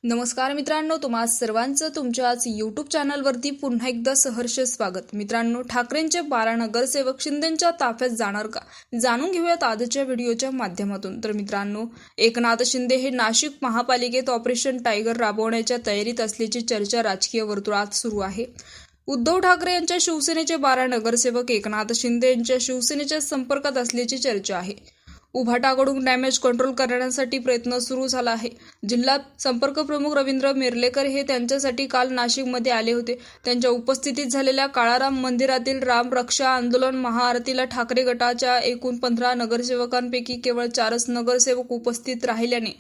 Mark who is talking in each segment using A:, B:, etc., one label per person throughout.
A: नमस्कार मित्रांनो, तुम्हा सर्वांचं तुमच्याच यूट्यूब चॅनलवरती पुन्हा एकदा सहर्ष स्वागत। मित्रांनो, ठाकरेंचे 12 नगरसेवक शिंदेंच्या ताफ्यात जाणार का, जाणून घेऊयात आजच्या व्हिडिओच्या माध्यमातून। तर मित्रांनो, एकनाथ शिंदे हे नाशिक महापालिकेत ऑपरेशन टायगर राबवण्याच्या तयारीत असल्याची चर्चा राजकीय वर्तुळात सुरू आहे। उद्धव ठाकरे यांच्या शिवसेनेचे 12 नगरसेवक एकनाथ शिंदे यांच्या शिवसेनेच्या संपर्कात असल्याची चर्चा आहे। उभाटाकडून डॅमेज कंट्रोल करण्यासाठी प्रयत्न सुरू झाला आहे। जिल्हा संपर्क प्रमुख रवींद्र मिरलेकर हे त्यांच्यासाठी काल नाशिकमध्ये आले होते। त्यांच्या उपस्थितीत झालेल्या काळाराम मंदिरातील राम रक्षा आंदोलन महाआरतीला ठाकरे गटाच्या एकूण 15 नगरसेवकांपैकी केवळ 4च नगरसेवक उपस्थित राहिल्याने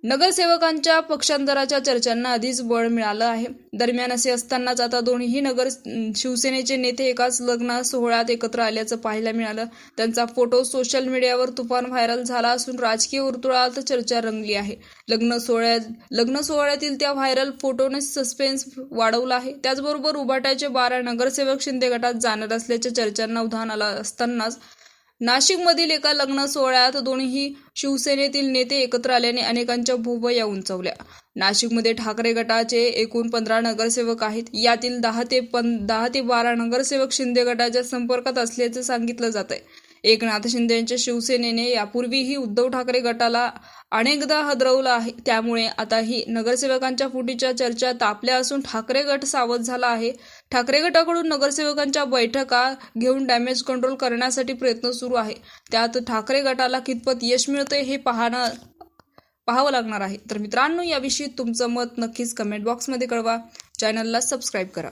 A: नगरसेवकांच्या पक्षांतराच्या चर्चांना आधीच बळ मिळालं आहे। दरम्यान असे असतानाच आता दोन्ही शिवसेनेचे नेते एकाच लग्न सोहळ्यात एकत्र आल्याचं पाहायला मिळालं। त्यांचा फोटो सोशल मीडियावर तुफान व्हायरल झाला असून राजकीय वर्तुळात चर्चा रंगली आहे। लग्न सोहळ्यातील त्या व्हायरल फोटोने सस्पेन्स वाढवला आहे। त्याचबरोबर उभाटाचे 12 नगरसेवक शिंदे गटात जाणार असल्याच्या चर्चांना उधाण आलं असतानाच नाशिकमधील एका लग्न सोहळ्यात दोन्ही शिवसेनेतील नेते एकत्र आल्याने अनेकांच्या भुवया उंचावल्या। नाशिकमध्ये ठाकरे गटाचे एकूण 15 नगरसेवक आहेत। यातील 10 ते 12 नगरसेवक शिंदे गटाच्या संपर्कात असल्याचे सांगितलं जात आहे। एकनाथ शिंदे यांच्या शिवसेनेने यापूर्वीही उद्धव ठाकरे गटाला अनेकदा हादरवलं आहे। त्यामुळे आता ही नगरसेवकांच्या फुटीच्या चर्चा तापल्या असून ठाकरे गट सावध झाला आहे। ठाकरे गटाकडून नगरसेवकांच्या बैठका घेऊन डॅमेज कंट्रोल करण्यासाठी प्रयत्न सुरू आहे। त्यात ठाकरे गटाला कितपत यश मिळते हे पाहावं लागणार आहे। तर मित्रांनो, याविषयी तुमचं मत नक्कीच कमेंट बॉक्समध्ये कळवा। चॅनलला सबस्क्राईब करा।